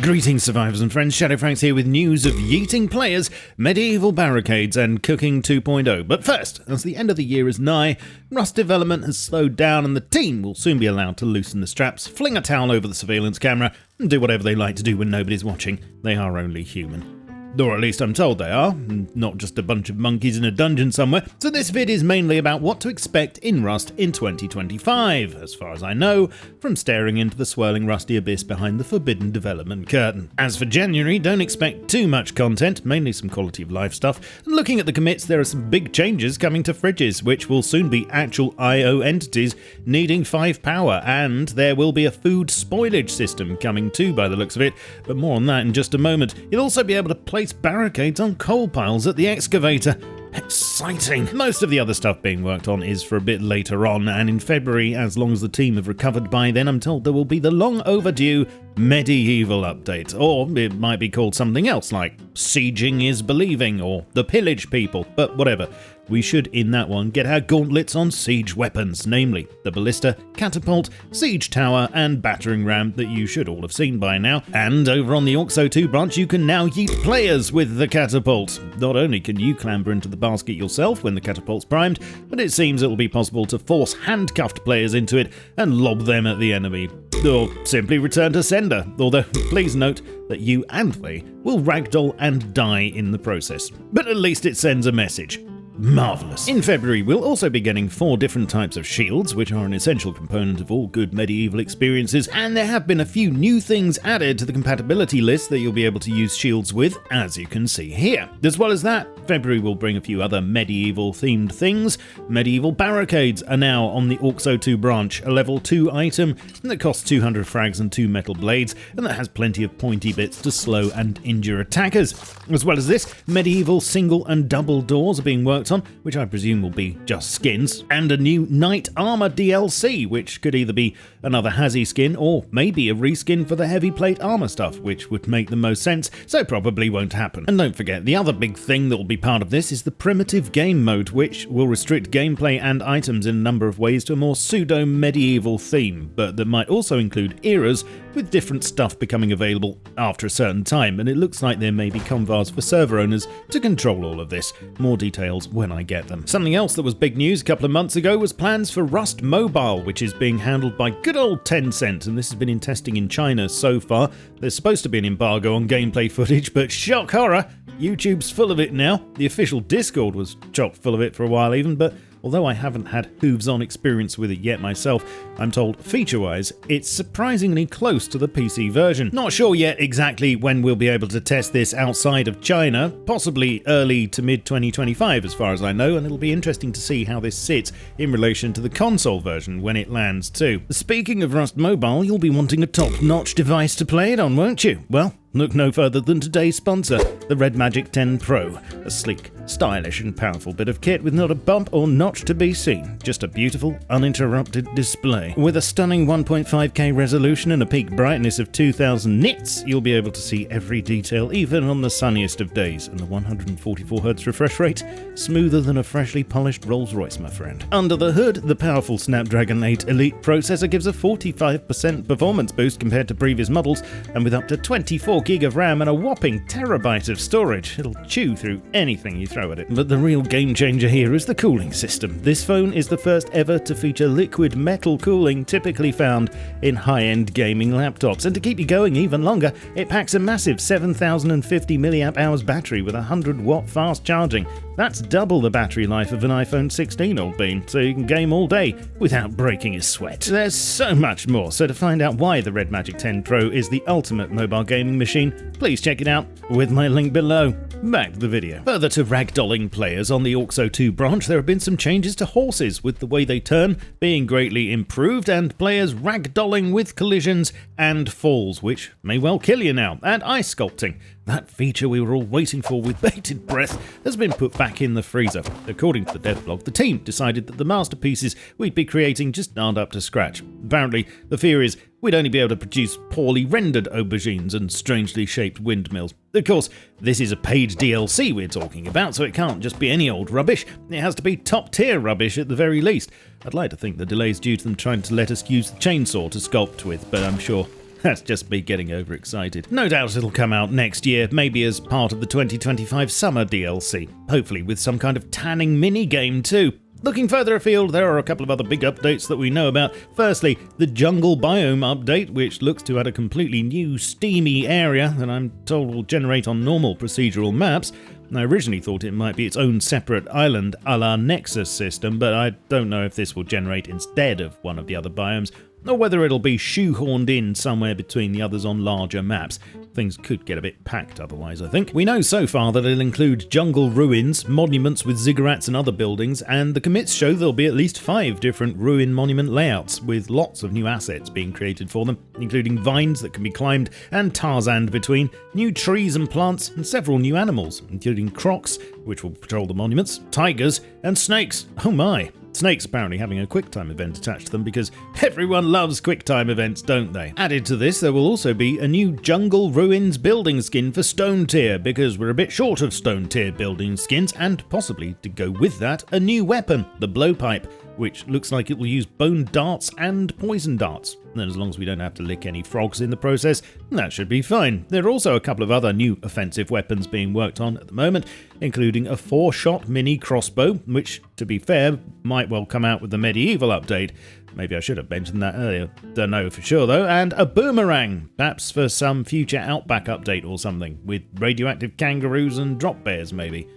Greetings survivors and friends, SHADOWFRAX here with news of yeeting players, medieval barricades and cooking 2.0. But first, as the end of the year is nigh, Rust development has slowed down and the team will soon be allowed to loosen the straps, fling a towel over the surveillance camera and do whatever they like to do when nobody's watching. They are only human. Or at least I'm told they are, not just a bunch of monkeys in a dungeon somewhere. So this vid is mainly about what to expect in Rust in 2025, as far as I know, from staring into the swirling rusty abyss behind the forbidden development curtain. As for January, don't expect too much content, mainly some quality of life stuff. And looking at the commits, there are some big changes coming to fridges, which will soon be actual IO entities needing 5 power, and there will be a food spoilage system coming too by the looks of it, but more on that in just a moment. You'll also be able to place barricades on coal piles at the excavator. Exciting! Most of the other stuff being worked on is for a bit later on, and in February, as long as the team have recovered by then, I'm told there will be the long overdue medieval update, or it might be called something else like Sieging is Believing or The Pillage People, but whatever. We should, in that one, get our gauntlets on siege weapons, namely the ballista, catapult, siege tower, and battering ram that you should all have seen by now. And over on the Orxo 2 branch, you can now yeet players with the catapult. Not only can you clamber into the basket yourself when the catapult's primed, but it seems it will be possible to force handcuffed players into it and lob them at the enemy. Or simply return to sender, although please note that you and they will ragdoll and die in the process. But at least it sends a message. Marvellous. In February, we'll also be getting 4 different types of shields, which are an essential component of all good medieval experiences, and there have been a few new things added to the compatibility list that you'll be able to use shields with, as you can see here. As well as that, February will bring a few other medieval-themed things. Medieval barricades are now on the Orxo 2 branch, a level 2 item that costs 200 frags and 2 metal blades, and that has plenty of pointy bits to slow and injure attackers. As well as this, medieval single and double doors are being worked on, which I presume will be just skins, and a new Knight Armor DLC, which could either be another Hazzy skin or maybe a reskin for the heavy plate armor stuff, which would make the most sense, so probably won't happen. And don't forget, the other big thing that will be part of this is the primitive game mode, which will restrict gameplay and items in a number of ways to a more pseudo-medieval theme, but that might also include eras with different stuff becoming available after a certain time, and it looks like there may be convars for server owners to control all of this. More details when I get them. Something else that was big news a couple of months ago was plans for Rust Mobile, which is being handled by good old Tencent, and this has been in testing in China so far. There's supposed to be an embargo on gameplay footage, but shock horror, YouTube's full of it now. The official Discord was chock full of it for a while even, but although I haven't had hooves-on experience with it yet myself, I'm told feature-wise, it's surprisingly close to the PC version. Not sure yet exactly when we'll be able to test this outside of China, possibly early to mid-2025 as far as I know, and it'll be interesting to see how this sits in relation to the console version when it lands too. Speaking of Rust Mobile, you'll be wanting a top-notch device to play it on, won't you? Well, look no further than today's sponsor, the Red Magic 10 Pro, a sleek, stylish and powerful bit of kit with not a bump or notch to be seen, just a beautiful, uninterrupted display. With a stunning 1.5K resolution and a peak brightness of 2000 nits, you'll be able to see every detail even on the sunniest of days, and the 144Hz refresh rate, smoother than a freshly polished Rolls Royce, my friend. Under the hood, the powerful Snapdragon 8 Elite processor gives a 45% performance boost compared to previous models, and with up to 24 gig of RAM and a whopping terabyte of storage, it'll chew through anything you throw at it. But the real game changer here is the cooling system. This phone is the first ever to feature liquid metal cooling typically found in high-end gaming laptops, and to keep you going even longer, it packs a massive 7050 mAh battery with 100-watt fast charging. That's double the battery life of an iPhone 16, old bean, so you can game all day without breaking a sweat. There's so much more, so to find out why the Red Magic 10 Pro is the ultimate mobile gaming machine, please check it out with my link below. Back to the video. Further to ragdolling players on the Orxo 2 branch, there have been some changes to horses, with the way they turn being greatly improved, and players ragdolling with collisions and falls, which may well kill you now, and ice sculpting. That feature we were all waiting for with bated breath has been put back in the freezer. According to the dev blog, the team decided that the masterpieces we'd be creating just aren't up to scratch. Apparently, the fear is we'd only be able to produce poorly rendered aubergines and strangely shaped windmills. Of course, this is a paid DLC we're talking about, so it can't just be any old rubbish. It has to be top-tier rubbish at the very least. I'd like to think the delay's due to them trying to let us use the chainsaw to sculpt with, but I'm sure That's just me getting overexcited. No doubt it'll come out next year, maybe as part of the 2025 summer DLC, hopefully with some kind of tanning mini-game too. Looking further afield, there are a couple of other big updates that we know about. Firstly, the jungle biome update, which looks to add a completely new steamy area that I'm told will generate on normal procedural maps. I originally thought it might be its own separate island a la Nexus system, but I don't know if this will generate instead of one of the other biomes, or whether it'll be shoehorned in somewhere between the others on larger maps. Things could get a bit packed otherwise, I think. We know so far that it'll include jungle ruins, monuments with ziggurats and other buildings, and the commits show there'll be at least 5 different ruin monument layouts, with lots of new assets being created for them, including vines that can be climbed and Tarzaned between, new trees and plants, and several new animals, including crocs, which will patrol the monuments, tigers, and snakes. Oh my! Snakes apparently having a QuickTime event attached to them because everyone loves QuickTime events, don't they? Added to this, there will also be a new Jungle Ruins building skin for Stone Tier, because we're a bit short of Stone Tier building skins, and possibly, to go with that, a new weapon, the Blowpipe, which looks like it will use bone darts and poison darts. And as long as we don't have to lick any frogs in the process, that should be fine. There are also a couple of other new offensive weapons being worked on at the moment, including a 4-shot mini crossbow, which, to be fair, might well come out with the medieval update. Maybe I should have mentioned that earlier. Don't know for sure though. And a boomerang, perhaps for some future Outback update or something, with radioactive kangaroos and drop bears maybe.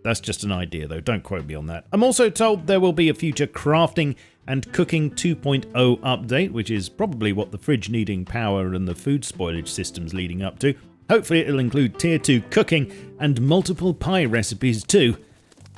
That's just an idea though, don't quote me on that. I'm also told there will be a future crafting and cooking 2.0 update, which is probably what the fridge needing power and the food spoilage system's leading up to. Hopefully it'll include tier 2 cooking and multiple pie recipes too.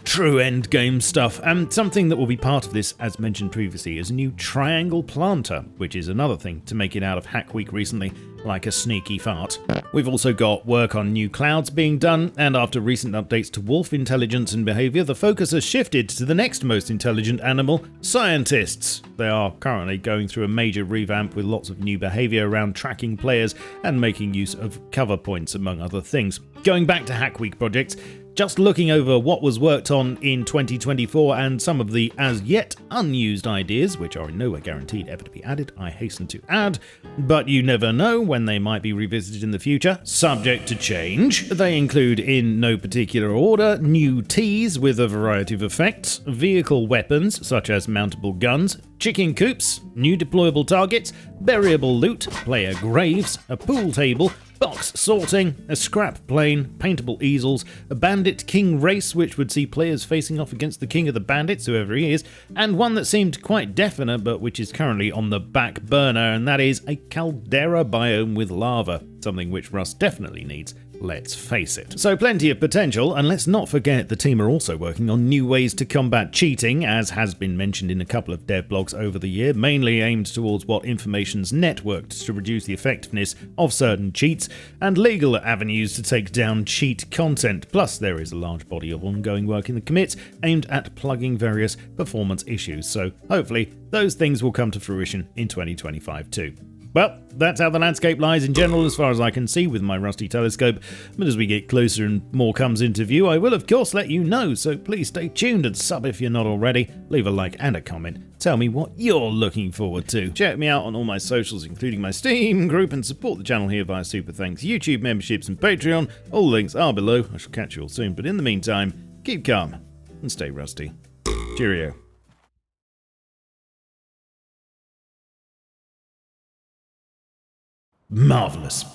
True endgame stuff, and something that will be part of this, as mentioned previously, is a new triangle planter, which is another thing to make it out of Hack Week recently, like a sneaky fart. We've also got work on new clouds being done, and after recent updates to wolf intelligence and behaviour, the focus has shifted to the next most intelligent animal, scientists. They are currently going through a major revamp with lots of new behaviour around tracking players and making use of cover points, among other things. Going back to Hack Week projects, just looking over what was worked on in 2024 and some of the as yet unused ideas, which are in no way guaranteed ever to be added, I hasten to add, but you never know when they might be revisited in the future, subject to change. They include, in no particular order, new teas with a variety of effects, vehicle weapons such as mountable guns, chicken coops, new deployable targets, buriable loot, player graves, a pool table, box sorting, a scrap plane, paintable easels, a bandit king race which would see players facing off against the king of the bandits, whoever he is, and one that seemed quite definite but which is currently on the back burner, and that is a caldera biome with lava, something which Rust definitely needs. Let's face it. So plenty of potential, and let's not forget the team are also working on new ways to combat cheating, as has been mentioned in a couple of dev blogs over the year, mainly aimed towards what information's networked to reduce the effectiveness of certain cheats, and legal avenues to take down cheat content. Plus, there is a large body of ongoing work in the commits aimed at plugging various performance issues, so hopefully those things will come to fruition in 2025 too. Well, that's how the landscape lies in general as far as I can see with my rusty telescope, but as we get closer and more comes into view, I will of course let you know, so please stay tuned and sub if you're not already, leave a like and a comment, tell me what you're looking forward to. Check me out on all my socials, including my Steam group, and support the channel here via Super Thanks, YouTube memberships and Patreon. All links are below. I shall catch you all soon, but in the meantime, keep calm and stay rusty. Cheerio. Marvellous.